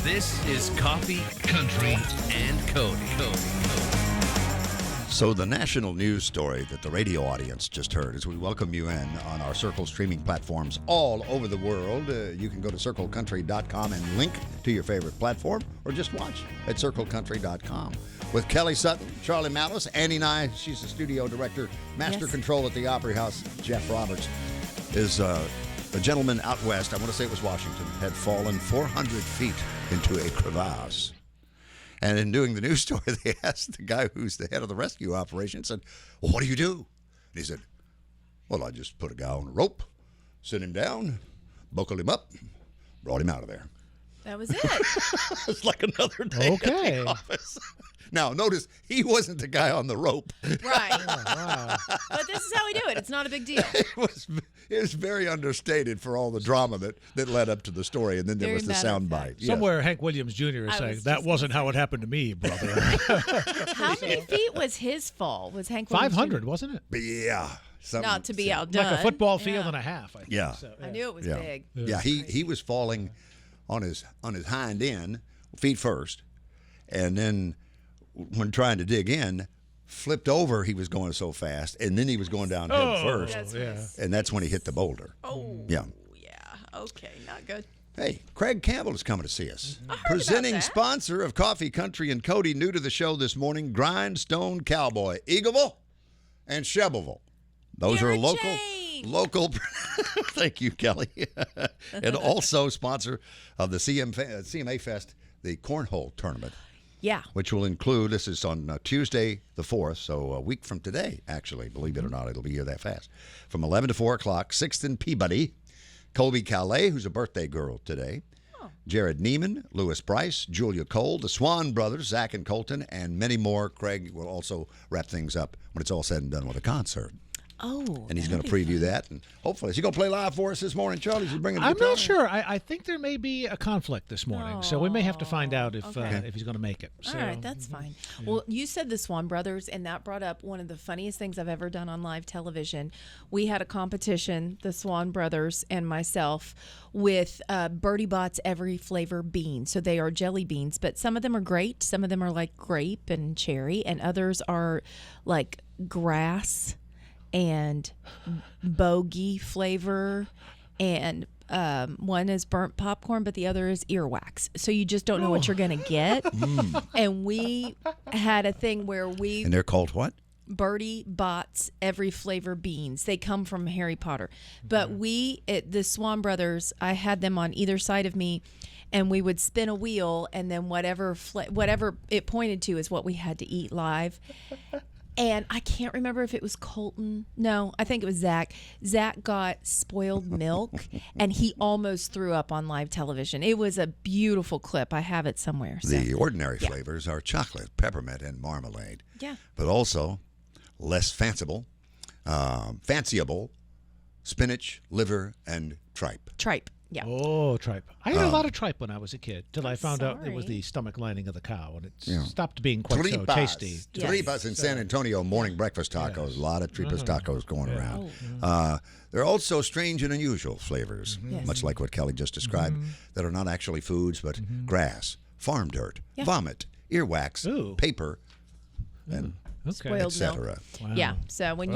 This is Coffee, Country, and Cody. So the national news story that the radio audience just heard as we welcome you in on our Circle streaming platforms all over the world. You can go to CircleCountry.com and link to your favorite platform or just watch at CircleCountry.com. With Kelly Sutton, Charlie Mattos, Annie Nye, she's the studio director, master control at the Opry House. Jeff Roberts is a gentleman out west, I want to say it was Washington, had fallen 400 feet into a crevasse. And in doing the news story, they asked the guy who's the head of the rescue operation, said, well, what do you do? And he said, well, I just put a guy on a rope, sit him down, buckled him up, brought him out of there. That was it. It's like another day at the office. Now, notice, he wasn't the guy on the rope. Right. Oh, wow. But this is how we do it. It's not a big deal. It was very understated for all the drama that led up to the story, and then there was the sound bite. Somewhere Hank Williams Jr. is saying, that wasn't how it happened to me, brother. How many feet was his fall? Was Hank Williams 500, Jr.? wasn't it? Yeah. Not to be outdone. Like a football field and a half, I think. Yeah. So, I knew it was big. Yeah, he was falling on his hind end, feet first, and then when trying to dig in, flipped over. He was going so fast, and then he was going down head first, and that's when he hit the boulder. Oh, yeah. Okay, not good. Hey, Craig Campbell is coming to see us. Presenting sponsor of Coffee, Country, and Cody. New to the show this morning, Grindstone Cowboy, Eagleville and Shelbyville. Those are local. Thank you, Kelly. And also sponsor of the CMA Fest, the Cornhole Tournament. Yeah. Which will include, this is on Tuesday the 4th, so a week from today, actually, believe it or not, it'll be here that fast. From 11 to 4 o'clock, 6th and Peabody, Colby Calais, who's a birthday girl today, Jared Neiman, Lewis Bryce, Julia Cole, the Swan Brothers, Zach and Colton, and many more. Craig will also wrap things up when it's all said and done with a concert. Oh, and he's going to preview that, and hopefully, is he going to play live for us this morning, Charlie? Is he bringing? I'm not sure. I think there may be a conflict this morning, so we may have to find out if he's going to make it. So, all right, that's fine. Yeah. Well, you said the Swan Brothers, and that brought up one of the funniest things I've ever done on live television. We had a competition, the Swan Brothers and myself, with Birdie Bot's Every Flavor beans. So they are jelly beans, but some of them are great. Some of them are like grape and cherry, and others are like grass and bogey flavor, and one is burnt popcorn, but the other is earwax. So you just don't know what you're going to get. And we had a thing where And they're called what? Birdie Bot's Every Flavor beans. They come from Harry Potter. But the Swan Brothers, I had them on either side of me, and we would spin a wheel, and then whatever it pointed to is what we had to eat live. And I can't remember if it was Colton. No, I think it was Zach. Zach got spoiled milk, and he almost threw up on live television. It was a beautiful clip. I have it somewhere. So. The ordinary flavors are chocolate, peppermint, and marmalade. Yeah. But also less fanciable, spinach, liver, and tripe. Tripe. Yeah. Oh, tripe. I ate a lot of tripe when I was a kid, till I found out it was the stomach lining of the cow, and it stopped being quite so tasty. Tripas in San Antonio, morning breakfast tacos. A lot of tripas tacos going around. There are also strange and unusual flavors, much like what Kelly just described, that are not actually foods, but grass, farm dirt, vomit, earwax, paper, and spoiled milk. Wow. Yeah. So when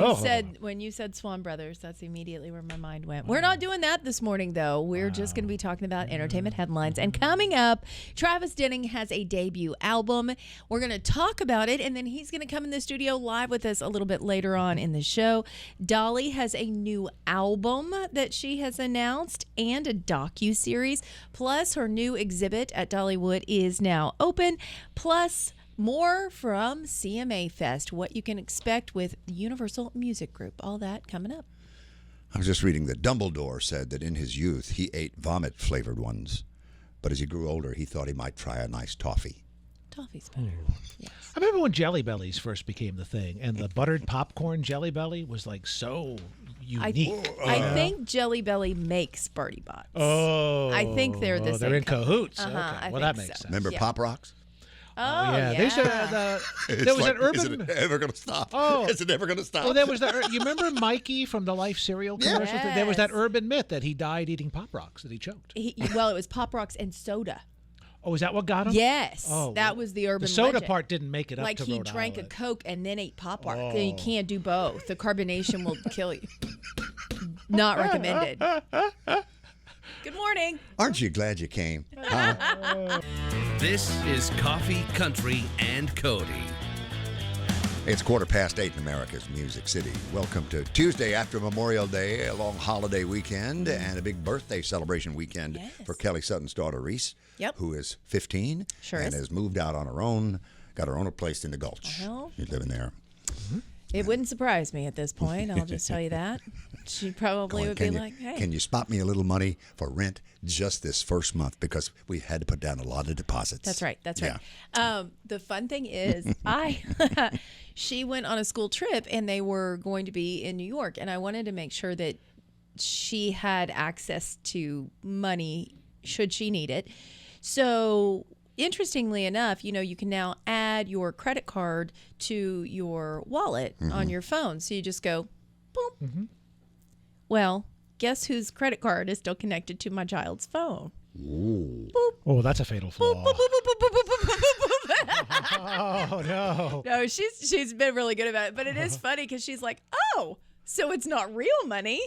you said Swan Brothers, that's immediately where my mind went. We're not doing that this morning, though. We're just going to be talking about entertainment headlines. And coming up, Travis Denning has a debut album. We're going to talk about it, and then he's going to come in the studio live with us a little bit later on in the show. Dolly has a new album that she has announced and a docuseries. Plus, her new exhibit at Dollywood is now open. Plus, more from CMA Fest, what you can expect with Universal Music Group. All that coming up. I was just reading that Dumbledore said that in his youth he ate vomit-flavored ones, but as he grew older he thought he might try a nice toffee. Toffee's better. Yes. I remember when Jelly Bellies first became the thing, and the buttered popcorn Jelly Belly was like so unique. I think Jelly Belly makes Birdie Bots. Oh. I think they're the same. They're in cahoots. Okay. Well, that makes sense. Remember Pop Rocks? Oh, yeah. They used to, there was an urban. Is it ever going to stop? Is it ever going to stop? Oh, there was that. You remember Mikey from the Life cereal commercials? Yes. There was that urban myth that he died eating Pop Rocks, that he choked. Well, it was Pop Rocks and soda. Oh, is that what got him? Yes, Oh, that was the urban The soda legend. part didn't make it up Like to he Rhode drank Island. a Coke and then ate Pop Art. Oh. You can't do both. The carbonation will kill you. Not recommended. Good morning. Aren't you glad you came? Huh? This is Coffee, Country, and Cody. It's 8:15 in America's Music City. Welcome to Tuesday after Memorial Day, a long holiday weekend, and a big birthday celebration weekend for Kelly Sutton's daughter, Reese, who is 15 and has moved out on her own, got her own place in the Gulch. Well, She's living there. it wouldn't surprise me at this point. I'll just tell you that. She probably would be like, hey. Can you spot me a little money for rent just this first month? Because we had to put down a lot of deposits. That's right. That's right. The fun thing is, she went on a school trip and they were going to be in New York. And I wanted to make sure that she had access to money should she need it. So interestingly enough, you can now add your credit card to your wallet on your phone. So you just go, boom. Mm-hmm. Well, guess whose credit card is still connected to my child's phone? Ooh. Boop. Oh, that's a fatal flaw. Boop, boop, boop, boop, boop, boop, boop, boop, boop. Oh, no. No, she's been really good about it. But it is funny because she's like, oh, so it's not real money.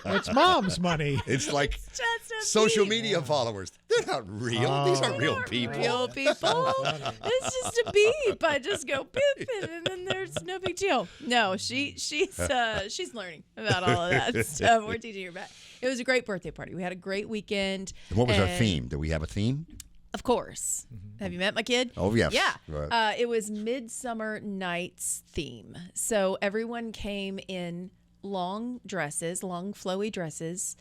It's mom's money. It's like Just a social beep. media followers. They're not real. These aren't real Not people. Real people. It's just a beep. I just go beep, and then there's no big deal. No, she's learning about all of that stuff. We're teaching her about. It was a great birthday party. We had a great weekend. And what was our theme? Do we have a theme? Of course. Have you met my kid? Oh, yes. Yeah. Right. It was Midsummer Night's theme. So everyone came in long dresses, long flowy dresses.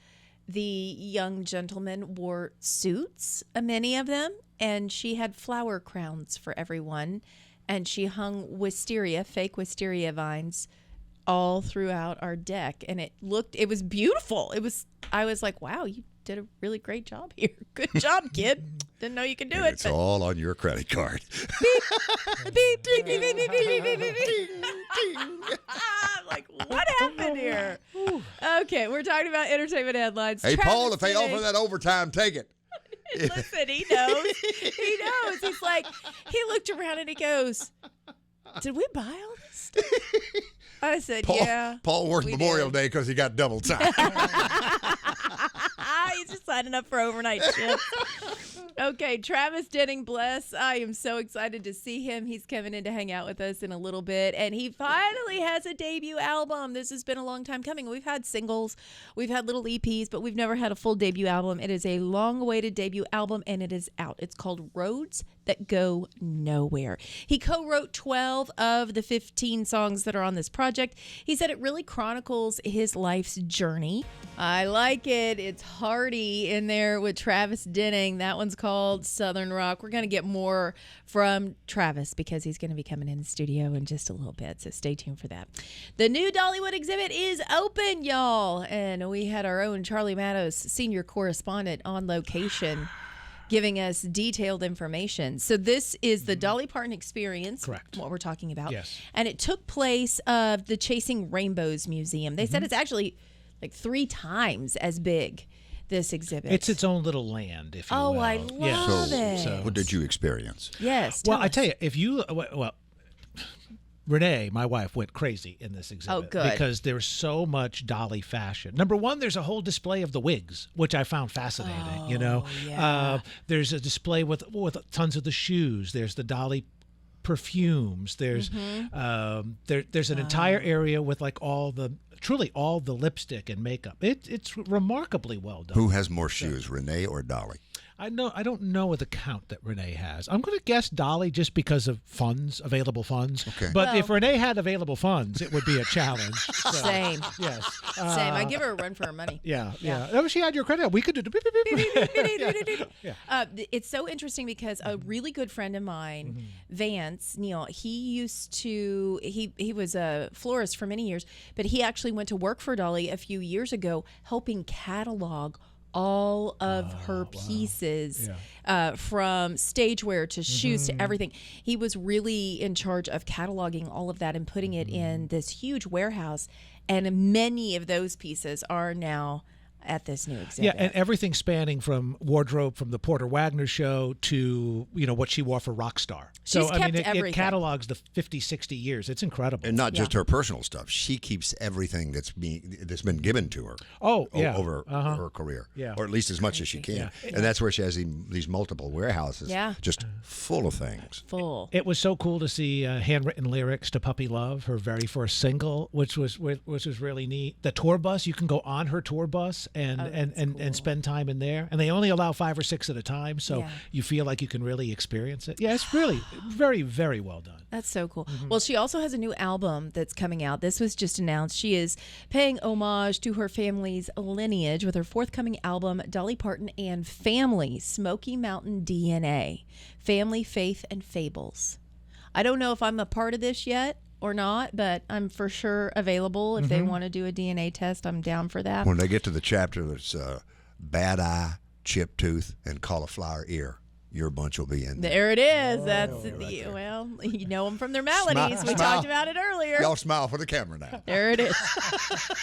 The young gentlemen wore suits, many of them, and she had flower crowns for everyone. And she hung fake wisteria vines all throughout our deck. And it was beautiful. I was like, wow, you did a really great job here. Good job, kid. Didn't know you could do it. It's all on your credit card. Beep, beep, beep, beep, beep, beep, beep, beep, beep, beep. I'm like, what happened here? Okay, we're talking about entertainment headlines. Hey, Travis Paul, if they Denning. offer that overtime, take it. Listen, he knows. He knows. He's like, he looked around and he goes, did we buy all this stuff? I said, yeah. Paul worked Memorial Day because he got double time. He's just signing up for overnight shifts. Okay, Travis Denning, bless. I am so excited to see him. He's coming in to hang out with us in a little bit, and he finally has a debut album. This has been a long time coming. We've had singles, we've had little EPs, but we've never had a full debut album. It is a long-awaited debut album, and it is out. It's called Roads That Go Nowhere. He co-wrote 12 of the 15 songs that are on this project. He said it really chronicles his life's journey. I like it. It's hearty in there with Travis Denning. That one's called Southern Rock. We're going to get more from Travis because he's going to be coming in the studio in just a little bit, so stay tuned for that. The new Dollywood exhibit is open, y'all, and we had our own Charlie Mattos, senior correspondent, on location giving us detailed information. So this is the Dolly Parton Experience, correct, what we're talking about. Yes. And it took place of the Chasing Rainbows Museum. They said it's actually like 3 times as big, this exhibit. It's its own little land, if you will. Oh, I love it. So, what did you experience? Yes. Well, I us. tell you, if you, Renee, my wife, went crazy in this exhibit. Oh, good. Because there's so much Dolly fashion. Number one, there's a whole display of the wigs, which I found fascinating. Yeah. There's a display with tons of the shoes. There's the Dolly perfumes. There's there's an entire area with like truly all the lipstick and makeup. It's remarkably well done. Who has more shoes, Renee or Dolly? I don't know the count that Renee has. I'm going to guess Dolly just because of available funds. Okay. But if Renee had available funds, it would be a challenge. So, Same. Yes. Same. I give her a run for her money. Yeah. Oh, she had your credit. We could do. It's so interesting because a really good friend of mine, Vance Neal, he was a florist for many years, but he actually went to work for Dolly a few years ago, helping catalog all of her pieces, from stagewear to shoes to everything. He was really in charge of cataloging all of that and putting it in this huge warehouse. And many of those pieces are now at this new exhibit. Yeah, and everything spanning from wardrobe from the Porter Wagner show to, what she wore for Rockstar. So, She's kept it everything. catalogs the 50, 60 years. It's incredible. And not just her personal stuff. She keeps everything that's been given to her. Over her career. Yeah. Or at least as much as she can. Yeah. And that's where she has these multiple warehouses. Yeah. Just full of things. Full. It was so cool to see handwritten lyrics to Puppy Love, her very first single, which was really neat. The tour bus, you can go on her tour bus and spend time in there. And they only allow 5 or 6 at a time, so you feel like you can really experience it. Yeah, it's really very, very well done. That's so cool. Well, she also has a new album that's coming out. This was just announced. She is paying homage to her family's lineage with her forthcoming album, Dolly Parton and Family, Smoky Mountain DNA, Family, Faith, and Fables. I don't know if I'm a part of this yet or not, but I'm for sure available. If they want to do a DNA test, I'm down for that. When they get to the chapter that's bad eye, chipped tooth, and cauliflower ear, your bunch will be in there. There it is. That's well, you know them from their melodies. We talked about it earlier. Y'all smile for the camera now. There it is.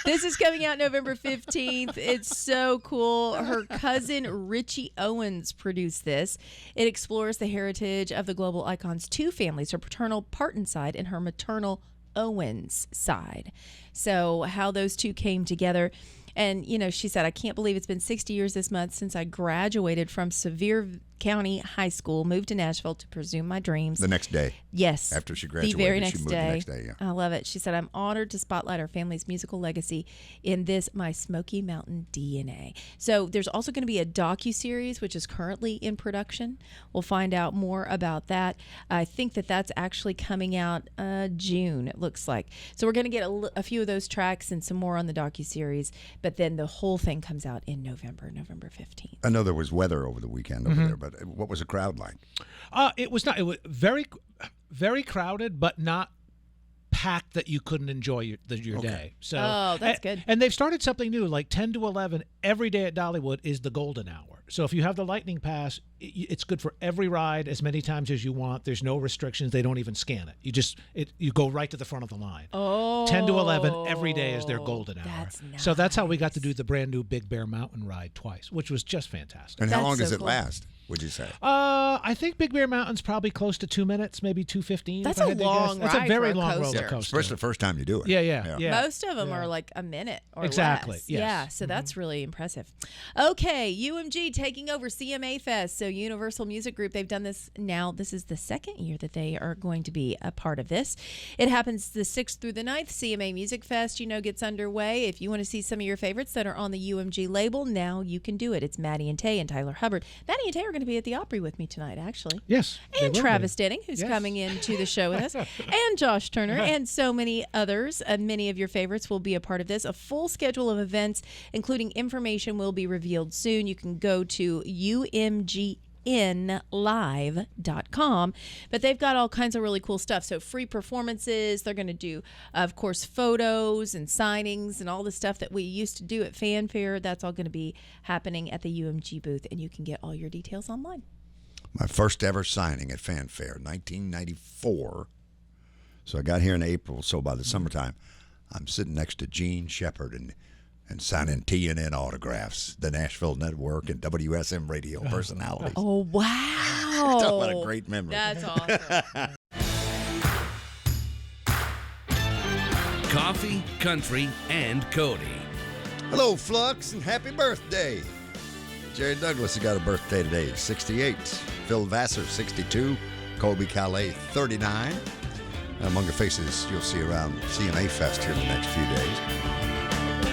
This is coming out November 15th. It's so cool. Her cousin Richie Owens produced this. It explores the heritage of the global icon's 2 families, her paternal Parton side and her maternal Owens side. So how those 2 came together. And, she said, I can't believe it's been 60 years this month since I graduated from Sevier County High School, moved to Nashville to pursue my dreams. The next day. Yes. After she graduated, the very she next moved day. the next day. Yeah. I love it. She said, I'm honored to spotlight our family's musical legacy in this, my Smoky Mountain DNA. So there's also going to be a docuseries, which is currently in production. We'll find out more about that. I think that's actually coming out June, it looks like. So we're going to get a few of those tracks and some more on the docuseries, but then the whole thing comes out in November 15th. I know there was weather over the weekend over there, but what was the crowd like? It was very, very crowded, but not packed that you couldn't enjoy your day. So, that's good. And they've started something new, like 10 to 11 every day at Dollywood is the golden hour. So if you have the Lightning Pass, it's good for every ride as many times as you want. There's no restrictions. They don't even scan it. You go right to the front of the line. 10 to 11 every day is their golden hour. That's nice. So that's how we got to do the brand new Big Bear Mountain ride twice, which was just fantastic. And how That's long does so it cool. last, would you say? I think Big Bear Mountain's probably close to 2 minutes, maybe 2:15. That's if I a had to long guess. That's a ride very for a long coaster. roller coaster. Especially the first time you do it. Yeah. Most of them are like a minute or Exactly, less. yes. Yeah, so that's really impressive. Okay, UMG taking over CMA Fest. So Universal Music Group, they've done this now. This is the second year that they are going to be a part of this. It happens the 6th through the 9th. CMA Music Fest, gets underway. If you want to see some of your favorites that are on the UMG label, now you can do it. It's Maddie and Tay and Tyler Hubbard. Maddie and Tay are going to be at the Opry with me tonight, actually. Yes. they And will Travis be. Denning, who's Yes. coming into the show with us, and Josh Turner, and so many others. Many of your favorites will be a part of this. A full schedule of events, including information, will be revealed soon. You can go to umgnlive.com, but they've got all kinds of really cool stuff. So free performances, they're going to do, of course, photos and signings and all the stuff that we used to do at Fanfare. That's all going to be happening at the UMG booth, and you can get all your details online. My first ever signing at Fanfare, 1994. So I got here in April, so by the summertime, I'm sitting next to Gene Shepard and signing TNN autographs, the Nashville Network and WSM radio personalities. Oh, wow. Talk about a great memory. That's awesome. Coffee, country, and Cody. Hello, Flux, and happy birthday. Jerry Douglas has got a birthday today, 68. Phil Vassar, 62. Colby Calais, 39. Among the faces you'll see around CMA Fest here in the next few days.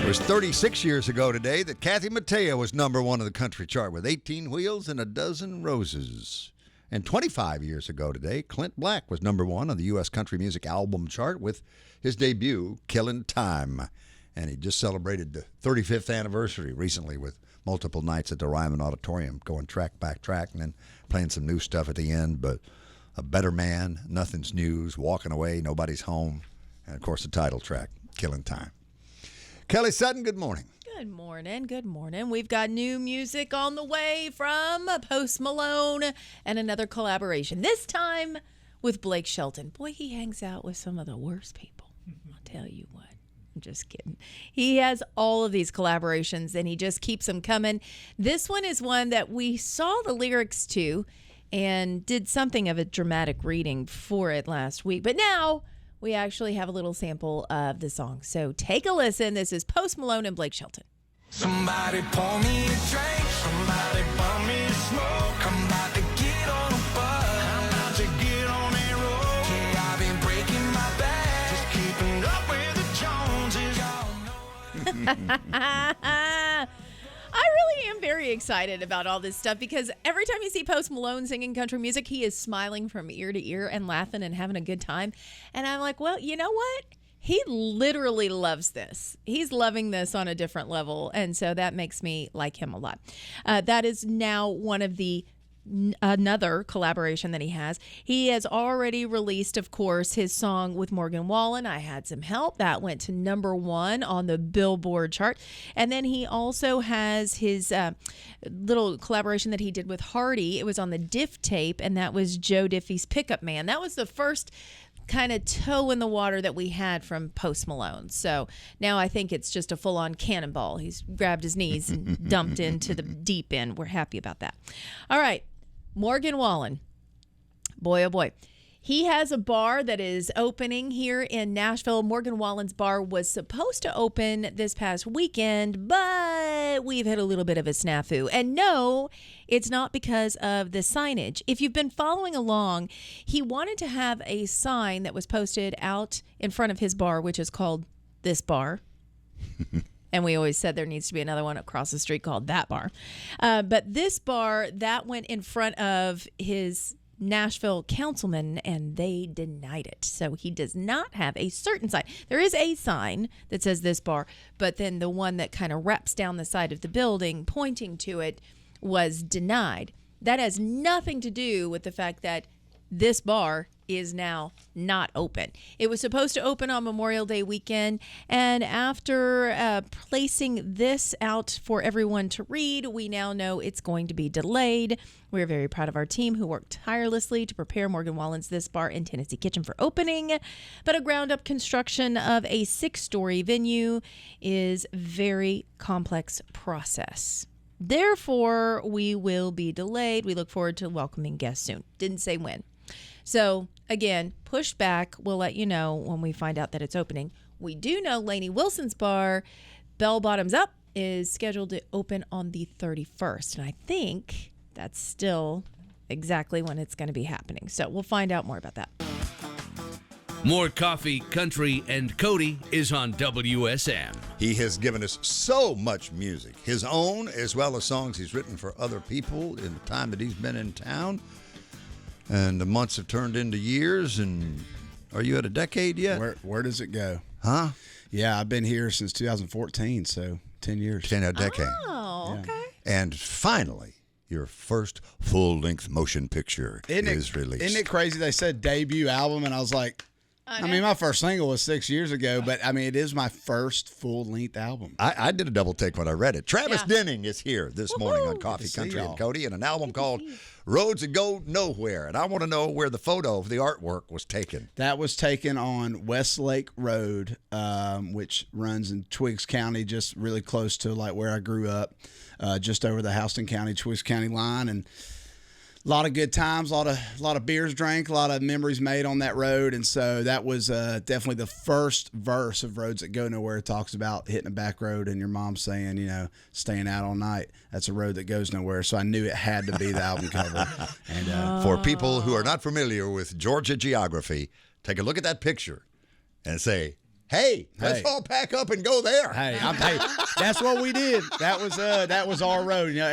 It was 36 years ago today that Kathy Mattea was number 1 on the country chart with 18 Wheels and a Dozen Roses. And 25 years ago today, Clint Black was number 1 on the U.S. country music album chart with his debut, Killin' Time. And he just celebrated the 35th anniversary recently with multiple nights at the Ryman Auditorium, going track by track and then playing some new stuff at the end. But A Better Man, Nothing's News, Walking Away, Nobody's Home, and, of course, the title track, Killin' Time. Kelly Sutton, good morning. Good morning. Good morning. We've got new music on the way from Post Malone and another collaboration, this time with Blake Shelton. Boy, he hangs out with some of the worst people. I'll tell you what. I'm just kidding. He has all of these collaborations, and he just keeps them coming. This one is one that we saw the lyrics to and did something of a dramatic reading for it last week. But now we actually have a little sample of the song. So take a listen. This is Post Malone and Blake Shelton. Somebody pour me a drink, somebody pour me a smoke. I'm about to get on a bus, I'm about to get on a roll. Yeah, I've been breaking my back, just keeping up with the Joneses. Y'all know. I really am very excited about all this stuff because every time you see Post Malone singing country music, he is smiling from ear to ear and laughing and having a good time. And I'm like, well, you know what? He literally loves this. He's loving this on a different level. And so that makes me like him a lot. That is now one of the another collaboration that he has. He has already released, of course, his song with Morgan Wallen, I Had Some Help. That went to #1 on the Billboard chart. And then he also has his little collaboration that he did with Hardy. It was on the Diff tape, and that was Joe Diffie's Pickup Man. That was the first kind of toe in the water that we had from Post Malone. So now I think it's just a full-on cannonball. He's grabbed his knees and dumped into the deep end. We're happy about that. All right. Morgan Wallen, boy, oh boy. He has a bar that is opening here in Nashville. Morgan Wallen's bar was supposed to open this past weekend, but we've had a little bit of a snafu. And no, it's not because of the signage. If you've been following along, he wanted to have a sign that was posted out in front of his bar, which is called This Bar. And we always said there needs to be another one across the street called That Bar. But this bar, that went in front of his Nashville councilman, and they denied it. So he does not have a certain sign. There is a sign that says This Bar, but then the one that kind of wraps down the side of the building pointing to it was denied. That has nothing to do with the fact that this bar is now not open. It was supposed to open on Memorial Day weekend, and after placing this out for everyone to read, we now know it's going to be delayed. We're very proud of our team who worked tirelessly to prepare Morgan Wallen's This Bar in Tennessee Kitchen for opening, but a ground-up construction of a 6-story venue is a very complex process. Therefore, we will be delayed. We look forward to welcoming guests soon. Didn't say when. So, again, pushed back. We'll let you know when we find out that it's opening. We do know Lainey Wilson's bar, Bell Bottoms Up, is scheduled to open on the 31st. And I think that's still exactly when it's going to be happening. So we'll find out more about that. More Coffee, Country, and Cody is on WSM. He has given us so much music, his own as well as songs he's written for other people in the time that he's been in town. And the months have turned into years, and are you at a decade yet? Where does it go? Huh? Yeah, I've been here since 2014, so 10 years. A decade. Oh, okay. And finally, your first full-length motion picture is released. Isn't it crazy? They said debut album, and I was like, I mean, my first single was 6 years ago, but I mean, it is my first full-length album. I did a double take when I read it. Travis Denning is here this morning on Coffee, Good to see Country, and y'all. Cody, and an album called Roads That Go Nowhere. And I want to know where the photo of the artwork was taken. That was taken on Westlake Road, which runs in Twiggs County, just really close to like where I grew up, just over the Houston County, Twiggs County line. And a lot of good times, a lot of beers drank, a lot of memories made on that road. And so that was definitely the first verse of Roads That Go Nowhere. It talks about hitting a back road and your mom saying, you know, staying out all night. That's a road that goes nowhere. So I knew it had to be the album cover. And For people who are not familiar with Georgia geography, take a look at that picture and say, hey, let's all pack up and go there. hey, that's what we did. That was our road. You know,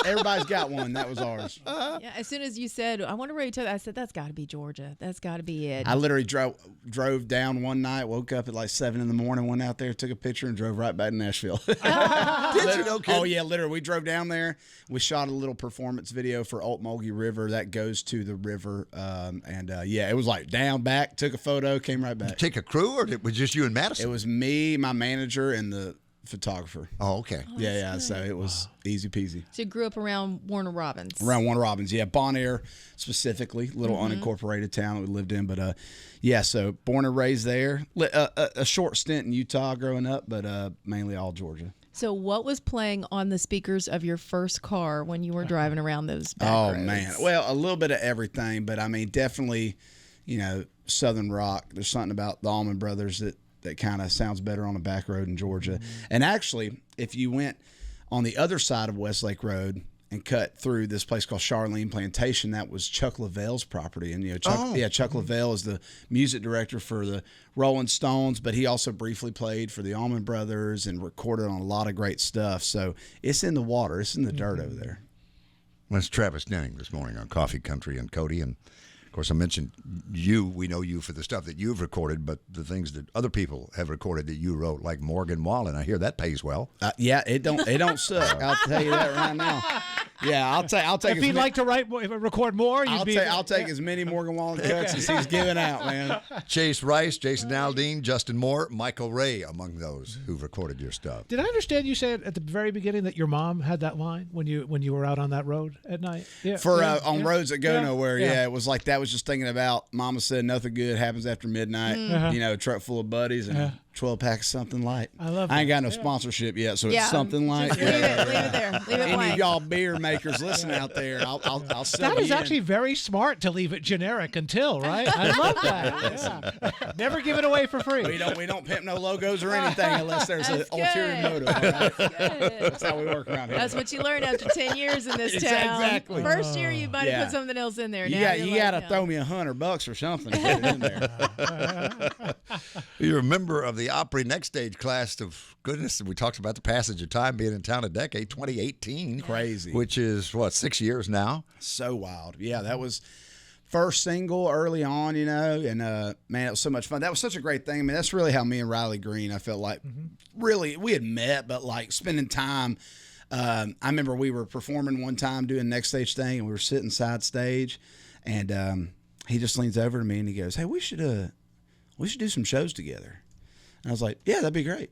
everybody's got one. That was ours. Yeah, as soon as you said, I wonder where you took that, I said, that's got to be Georgia. That's got to be it. I literally drove down one night, woke up at like 7 a.m, went out there, took a picture, and drove right back to Nashville. Did you know, kid? Oh, yeah, literally. We drove down there. We shot a little performance video for Mulgee River. That goes to the river. Yeah, it was like down, back, took a photo, came right back. Take a crew, or it was just you and Madison? It was me, my manager, and the photographer. Oh, okay. Yeah. So it was easy peasy. So you grew up around Warner Robins. Around Warner Robins, yeah. Bon Air specifically, little unincorporated town that we lived in. But yeah, so born and raised there. A short stint in Utah growing up, but mainly all Georgia. So what was playing on the speakers of your first car when you were driving around those back roads? Man. Well, a little bit of everything, but I mean, definitely, Southern rock. There's something about the Allman Brothers that kind of sounds better on a back road in Georgia. And actually, if you went on the other side of Westlake Road and cut through this place called Charlene Plantation, that was Chuck Leavell's property. And Chuck Leavell is the music director for the Rolling Stones, but he also briefly played for the Allman Brothers and recorded on a lot of great stuff. So it's in the water, it's in the dirt over there. Well, it's Travis Denning this morning on Coffee Country and Cody. And of course, I mentioned you. We know you for the stuff that you've recorded, but the things that other people have recorded that you wrote, like Morgan Wallen, I hear that pays well. Yeah, it don't suck. I'll tell you that right now. Yeah, I'll take. If he'd like to record more, I'll take as many Morgan Wallen cuts as he's giving out, man. Chase Rice, Jason Aldean, Justin Moore, Michael Ray, among those who've recorded your stuff. Did I understand you said at the very beginning that your mom had that line when you were out on that road at night? Yeah. On roads that go nowhere. Yeah, it was like that. Was just thinking about. Mama said nothing good happens after midnight. A truck full of buddies and 12-pack of something light. I love that. I ain't got no sponsorship yet, so it's something light. Leave it there. Leave it Any blank. of y'all beer makers listening out there, I'll sell That is you in. actually very smart to leave it generic until, right? I love that. Yeah. Never give it away for free. We don't pimp no logos or anything unless there's an That's ulterior good. motive. All right? Good. That's how we work around here. That's what you learn after 10 years in this town. Exactly. First year you might have Yeah. put something else in there. You Now got you're to like, throw me $100 or something to get it in there. You're a member of the Opry Next Stage class of goodness. We talked about the passage of time being in town a decade, 2018. Crazy. Which is, 6 years now? So wild. Yeah, that was first single early on, and man, it was so much fun. That was such a great thing. I mean, that's really how me and Riley Green, I felt like, really, we had met, but like spending time. I remember we were performing one time doing Next Stage thing, and we were sitting side stage, and he just leans over to me and he goes, "Hey, we should do some shows together." And I was like, "Yeah, that'd be great."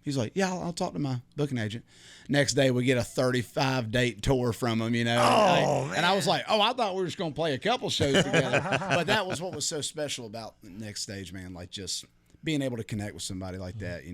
He's like, "Yeah, I'll talk to my booking agent." Next day, we get a 35-date tour from him, and I was like, "Oh, I thought we were just going to play a couple shows together." But that was what was so special about the Next Stage, man. Like just being able to connect with somebody like that,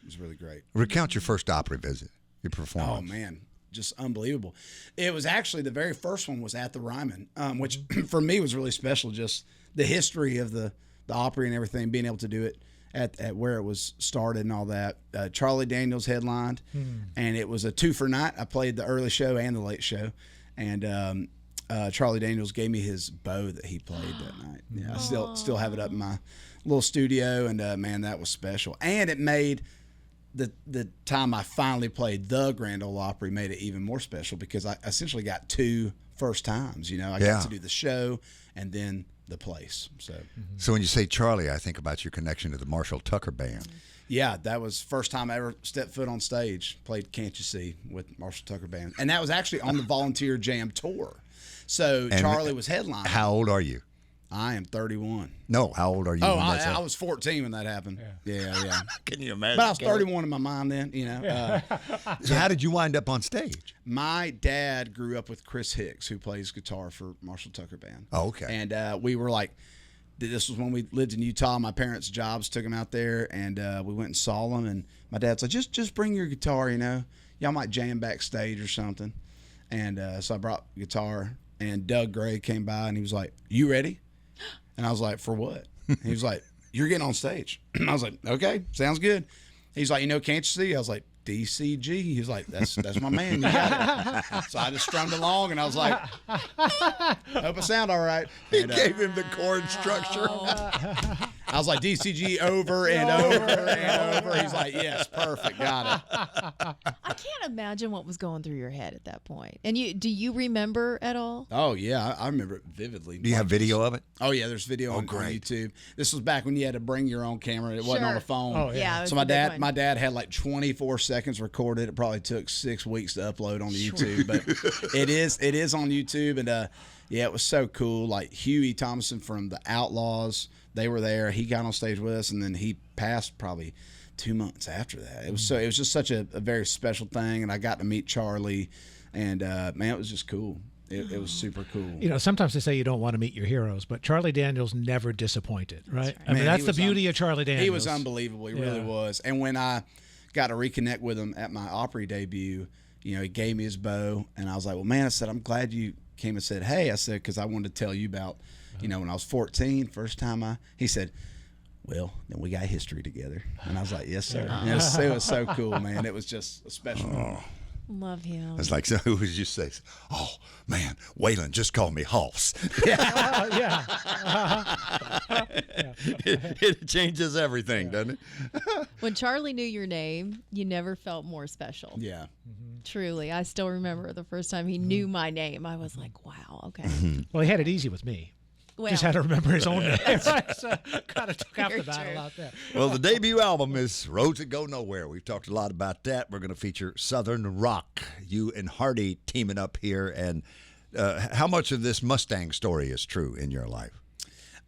was really great. Recount your first Opry visit, your performance. Oh, man. Just unbelievable. It was actually the very first one was at the Ryman, which for me was really special. Just the history of the Opry and everything, being able to do it at where it was started and all that. Charlie Daniels headlined, and it was a 2-for night. I played the early show and the late show, and Charlie Daniels gave me his bow that he played that night. Yeah, I still have it up in my little studio, and man, that was special. And it made the time I finally played the Grand Ole Opry made it even more special because I essentially got 2 first times. I got to do the show and then the place. So when you say Charlie, I think about your connection to the Marshall Tucker Band. Yeah, that was first time I ever stepped foot on stage, played Can't You See with Marshall Tucker Band. And that was actually on the Volunteer Jam tour. So And Charlie was headlining. How old are you? I am 31. No, how old are you? Oh, when that's I was 14 when that happened. Yeah. Can you imagine? But I was 31 in my mind then, So how did you wind up on stage? My dad grew up with Chris Hicks, who plays guitar for Marshall Tucker Band. Oh, okay. And we were like, this was when we lived in Utah. My parents' jobs took him out there, and we went and saw him. And my dad's like, just bring your guitar, Y'all might jam backstage or something. And so I brought guitar, and Doug Gray came by, and he was like, "You ready?" And I was like, "For what?" He was like, "You're getting on stage." I was like, "Okay, sounds good." He's like, "Can't you see?" I was like, "DCG." He was like, "That's my man. You got it." So I just strummed along, and I was like, "Hope I sound all right." He And, gave him the chord structure. I was like, "DCG over and over and over." He's like, "Yes, perfect, got it." I can't imagine what was going through your head at that point. And do you remember at all? Oh yeah, I remember it vividly. Do you have video of it? Oh yeah, there's video on great. YouTube. This was back when you had to bring your own camera. It wasn't on a phone. Oh, Yeah, it was So the big my one. dad had like 24 seconds recorded. It probably took 6 weeks to upload on YouTube, but it is on YouTube. And yeah, it was so cool. Like Huey Thomason from the Outlaws, they were there. He got on stage with us, and then he passed probably 2 months after that. It was just such a very special thing, and I got to meet Charlie, and man, it was just cool. It was super cool. Sometimes they say you don't want to meet your heroes, but Charlie Daniels never disappointed, right? I mean, Man, that's he the was beauty of Charlie Daniels. He was unbelievable. He really was. And when I got to reconnect with him at my Opry debut, he gave me his bow, and I was like, well, man, I said, I'm glad you came and said, hey, I said, because I wanted to tell you about, when I was 14, first time he said, well, then we got history together. And I was like, yes, sir. And it was so cool, man. It was just a special moment. Love him. It's like, so who would you say? Oh, man, Waylon just called me Hoss. Yeah. It changes everything, doesn't it? When Charlie knew your name, you never felt more special. Yeah. Truly. I still remember the first time he knew my name. I was like, wow, okay. Well, he had it easy with me. Well, Just had to remember his own name. So kind of took half the Very battle true. out there. Well, the debut album is Roads That Go Nowhere. We've talked a lot about that. We're going to feature Southern rock. You and Hardy teaming up here. And how much of this Mustang story is true in your life?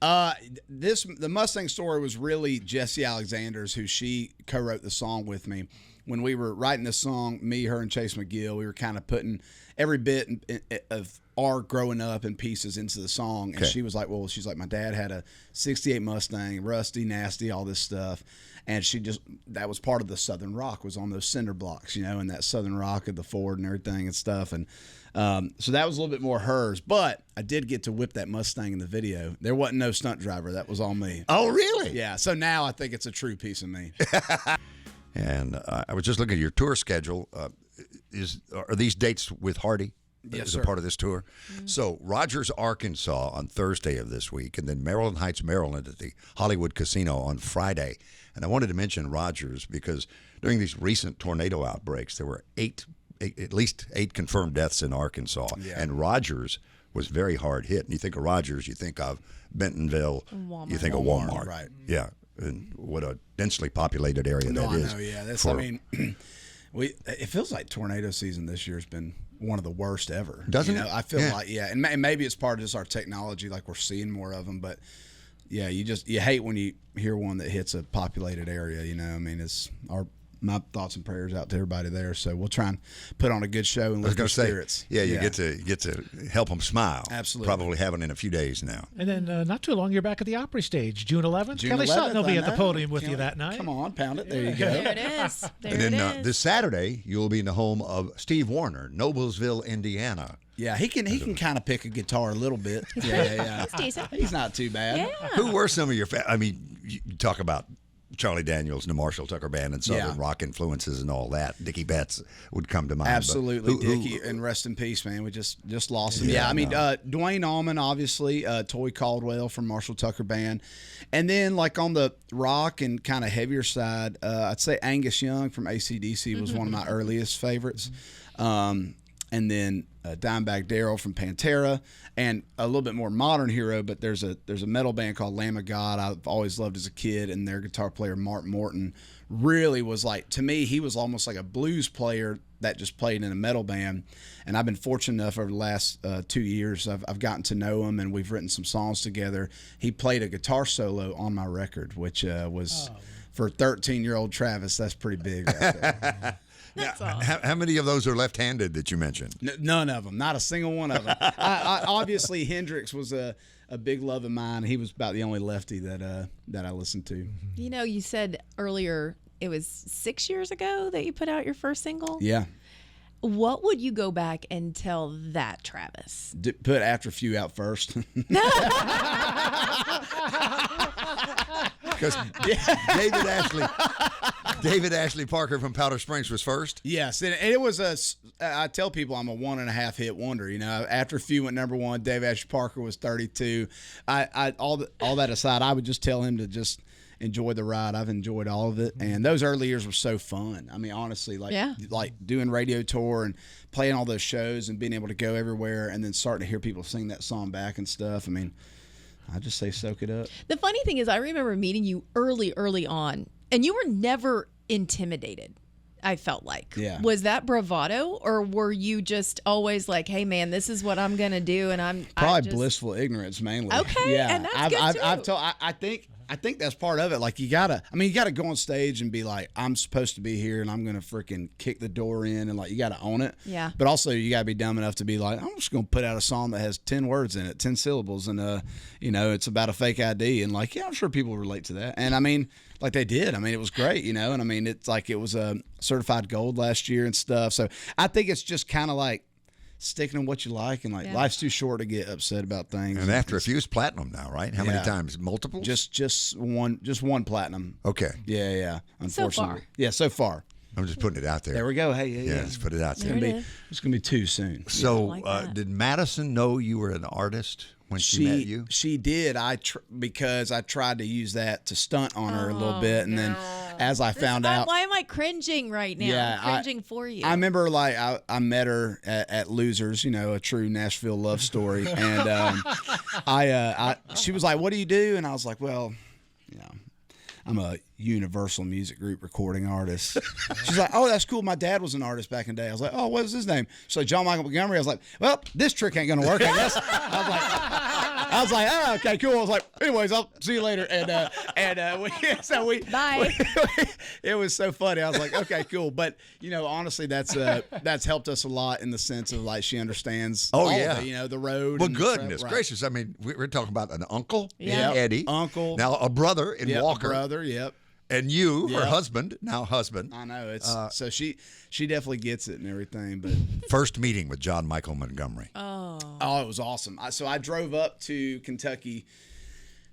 The Mustang story was really Jesse Alexander's, who she co-wrote the song with me. When we were writing this song, me, her, and Chase McGill, we were kind of putting every bit of our growing up in pieces into the song. And she was like, she's like, my dad had a 68 Mustang, rusty, nasty, all this stuff. And that was part of the Southern rock, was on those cinder blocks, and that Southern rock of the Ford and everything and stuff. And so that was a little bit more hers. But I did get to whip that Mustang in the video. There wasn't no stunt driver. That was all me. Oh, really? Yeah. So now I think it's a true piece of me. And I was just looking at your tour schedule. Are these dates with Hardy? Yes, as sir. a part of this tour? Mm-hmm. So Rogers, Arkansas on Thursday of this week, and then Maryland Heights, Maryland at the Hollywood Casino on Friday. And I wanted to mention Rogers because during these recent tornado outbreaks, there were at least eight confirmed deaths in Arkansas. Yeah. And Rogers was very hard hit. And you think of Rogers, you think of Bentonville, Walmart. you think of Walmart. Right. Yeah. And what a densely populated area that is. I know, yeah. It feels like tornado season this year has been one of the worst ever. Doesn't it? I feel like, and maybe it's part of just our technology, like we're seeing more of them, but yeah, you hate when you hear one that hits a populated area, it's my thoughts and prayers out to everybody there. So we'll try and put on a good show and lift their spirits. Yeah, you get to help them smile. Absolutely. Probably having in a few days now. And then not too long, you're back at the Opry stage, June 11th. Kelly Sutton will be at the podium with you that night. Come on, pound it. There you go. There it is. There And it then is. this Saturday, you'll be in the home of Steve Warner, Noblesville, Indiana. Yeah, he can kind of pick a guitar a little bit. Yeah. It's decent. He's not too bad. Yeah. Who were some of your you talk about Charlie Daniels and the Marshall Tucker Band and Southern rock influences and all that. Dickie Betts would come to mind. Absolutely, Dickie, and rest in peace, man. We just lost him. Yeah, Dwayne Allman, obviously, Toy Caldwell from Marshall Tucker Band, and then like on the rock and kind of heavier side, I'd say Angus Young from AC/DC was one of my earliest favorites. And then Dimebag Darrell from Pantera, and a little bit more modern hero, but there's a metal band called Lamb of God I've always loved as a kid, and their guitar player Mark Morton really was like, to me, he was almost like a blues player that just played in a metal band. And I've been fortunate enough over the last 2 years, I've gotten to know him, and we've written some songs together. He played a guitar solo on my record, which was for 13-year-old Travis, that's pretty big right there. How many of those are left-handed that you mentioned? None of them. Not a single one of them. I obviously, Hendrix was a big love of mine. He was about the only lefty that I listened to. You said earlier it was 6 years ago that you put out your first single. Yeah. What would you go back and tell that Travis? Put After a Few out first. Because David Ashley Parker from Powder Springs was first. Yes, and it was I tell people I'm a 1.5 hit wonder. After a Few went number one, Dave Ashley Parker was 32. All that aside, I would just tell him to just enjoy the ride. I've enjoyed all of it, and those early years were so fun. I mean, honestly, like doing radio tour and playing all those shows and being able to go everywhere, and then starting to hear people sing that song back and stuff. I mean, I just say soak it up. The funny thing is, I remember meeting you early on, and you were never intimidated. I felt like. Yeah. Was that bravado, or were you just always like, "Hey, man, this is what I'm gonna do," and probably blissful ignorance mainly. Okay, yeah. and that's good too. I think I think that's part of it. Like you gotta go on stage and be like, I'm supposed to be here and I'm gonna freaking kick the door in, and like you gotta own it. Yeah. But also you gotta be dumb enough to be like, I'm just gonna put out a song that has 10 words in it, 10 syllables, and it's about a fake ID, and like, yeah, I'm sure people relate to that. And I mean, like they did. I mean, it was great, and I mean, it's like it was a certified gold last year and stuff. So I think it's just kind of like sticking to what you like, and like life's too short to get upset about things. And after a few, it's platinum now, right? How many times? Multiple? Just one platinum. Okay. Yeah. Unfortunately, So far. Yeah, so far. I'm just putting it out there. There we go. Hey, yeah. Let's put it out there. It's gonna be too soon. So, like that. did Madison know you were an artist when she met you? She did. Because I tried to use that to stunt on her a little bit, and then as I found out, why am I cringing right now? Yeah, I'm cringing for you. I remember like I met her at Losers, a true Nashville love story, and she was like, "What do you do?" And I was like, "Well, I'm a Universal Music Group recording artist." She's like, "Oh, that's cool. My dad was an artist back in the day." I was like, "Oh, what was his name?" She's like, "John Michael Montgomery." I was like, "Well, this trick ain't gonna work, I guess." I was like, "Oh, okay, cool." I was like, "Anyways, I'll see you later." We Bye. It was so funny. I was like, "Okay, cool." But honestly, that's helped us a lot in the sense of like she understands. Oh, all yeah. of it, the road. Well, and goodness right. gracious. I mean, we're talking about an uncle, Yeah. Eddie. Uncle. Now a brother in Yep, Walker. brother. Yep. And you, her Yep. husband, now husband. I know it's so she definitely gets it and everything. But First meeting with John Michael Montgomery. oh, it was awesome. So I drove up to Kentucky.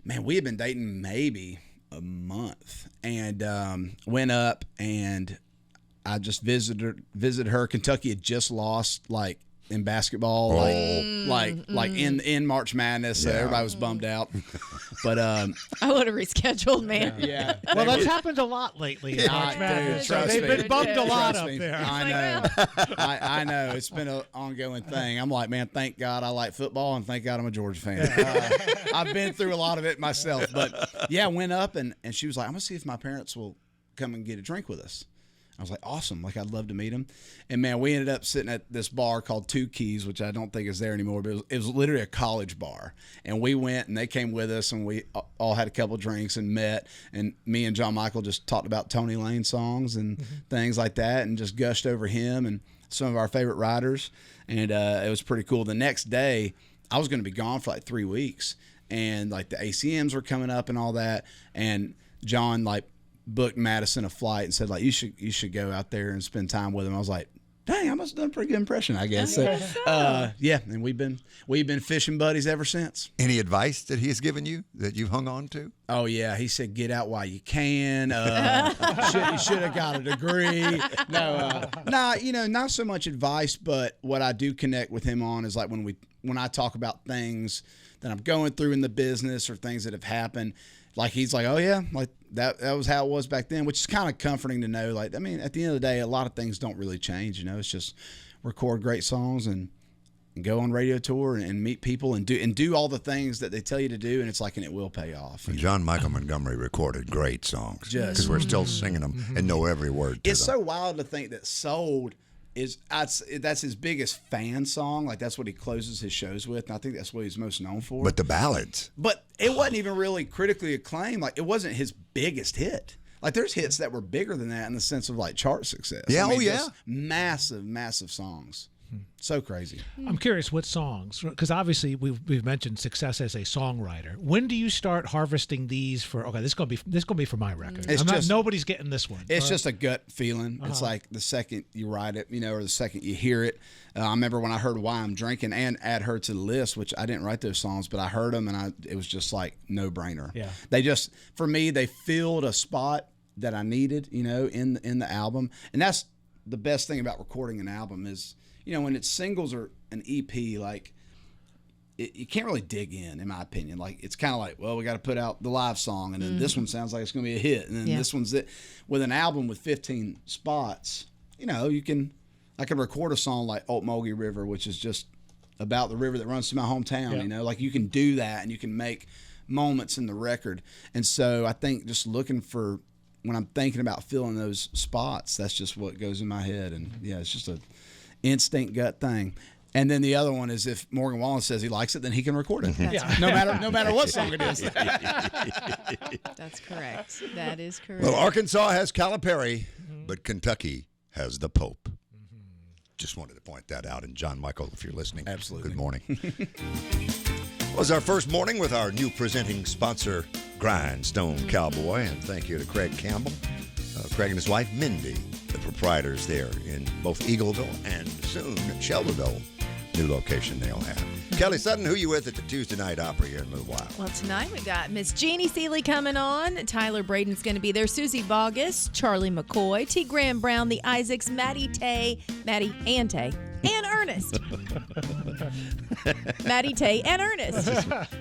Man, we had been dating maybe a month, and went up and I just visited her. Kentucky had just lost like in basketball, like in March Madness. So everybody was bummed out. But I would have rescheduled, man. yeah, Well, that's happened a lot lately in March Madness. dude, So trust they've me. been bummed a lot Trust up me. there. I know. I know. It's been an ongoing thing. I'm like, man, thank God I like football, and thank God I'm a Georgia fan. I've been through a lot of it myself. But yeah, I went up and she was like, I'm gonna see if my parents will come and get a drink with us. I was like, awesome. Like, I'd love to meet him. And, man, we ended up sitting at this bar called Two Keys, which I don't think is there anymore, but it was literally a college bar. And we went, and they came with us, and we all had a couple drinks and met. And me and John Michael just talked about Tony Lane songs and things like that, and just gushed over him and some of our favorite writers. And it was pretty cool. The next day, I was going to be gone for like 3 weeks. And, like, the ACMs were coming up and all that. And John, like, booked Madison a flight and said, like, you should go out there and spend time with him. I was like, dang, I must have done a pretty good impression, I guess. So, yeah, and we've been fishing buddies ever since. Any advice that he has given you that you've hung on to? Oh yeah, he said get out while you can. You should have got a degree. No, not so much advice, but what I do connect with him on is like when I talk about things that I'm going through in the business or things that have happened. Like he's like, oh yeah, like that was how it was back then, which is kind of comforting to know. Like, I mean, at the end of the day, a lot of things don't really change. It's just record great songs and go on radio tour and meet people and do all the things that they tell you to do, and it will pay off. And John Michael Montgomery recorded great songs because we're still singing them and know every word to It's them. so wild to think that Sold that's his biggest fan song. Like that's what he closes his shows with, and I think that's what he's most known for. But the ballads. But it wasn't even really critically acclaimed. Like it wasn't his biggest hit. Like there's hits that were bigger than that in the sense of like chart success. Yeah, just massive, massive songs. So crazy. I'm curious what songs, because obviously we've mentioned success as a songwriter. When do you start harvesting these for? Okay, this is gonna be for my record. Nobody's getting this one. It's just a gut feeling. It's like the second you write it, or the second you hear it. I remember when I heard "Why I'm Drinking" and "Add Her to the List," which I didn't write those songs, but I heard them and it was just like no brainer. Yeah. They just, for me, they filled a spot that I needed, in the album, and that's the best thing about recording an album is. When it's singles or an EP, like you can't really dig in my opinion. Like it's kind of like, well, we got to put out the live song, and then this one sounds like it's going to be a hit, and then this one's it. With an album with 15 spots, I can record a song like Mulgee River, which is just about the river that runs through my hometown. Like you can do that, and you can make moments in the record. And so I think just looking for when I'm thinking about filling those spots, that's just what goes in my head, and it's just a instinct gut thing. And then the other one is if Morgan Wallen says he likes it, then he can record it. No matter what song it is. That's correct. That is correct. Well, Arkansas has Calipari, but Kentucky has the Pope. Just wanted to point that out. And John Michael, if you're listening, absolutely. Good morning. Was our first morning with our new presenting sponsor, Grindstone Cowboy. And thank you to Craig Campbell, Craig and his wife, Mindy, the proprietors there in both Eagleville and soon Shelbyville. New location they'll have. Kelly Sutton, who you with at the Tuesday night Opry here in a little while? Well, tonight we got Miss Jeannie Seeley coming on. Tyler Braden's going to be there. Susie Bogus, Charlie McCoy, T. Graham Brown, the Isaacs, Maddie Ante, and Ernest. Maddie Tay and Ernest.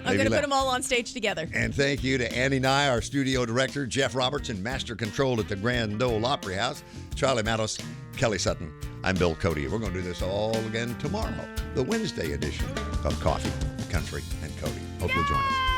I'm going to put them all on stage together. And thank you to Annie Nye, our studio director, Jeff Robertson, master control at the Grand Ole Opry House, Charlie Mattos, Kelly Sutton. I'm Bill Cody. We're going to do this all again tomorrow, the Wednesday edition of Coffee, Country, and Cody. Hope you'll join us.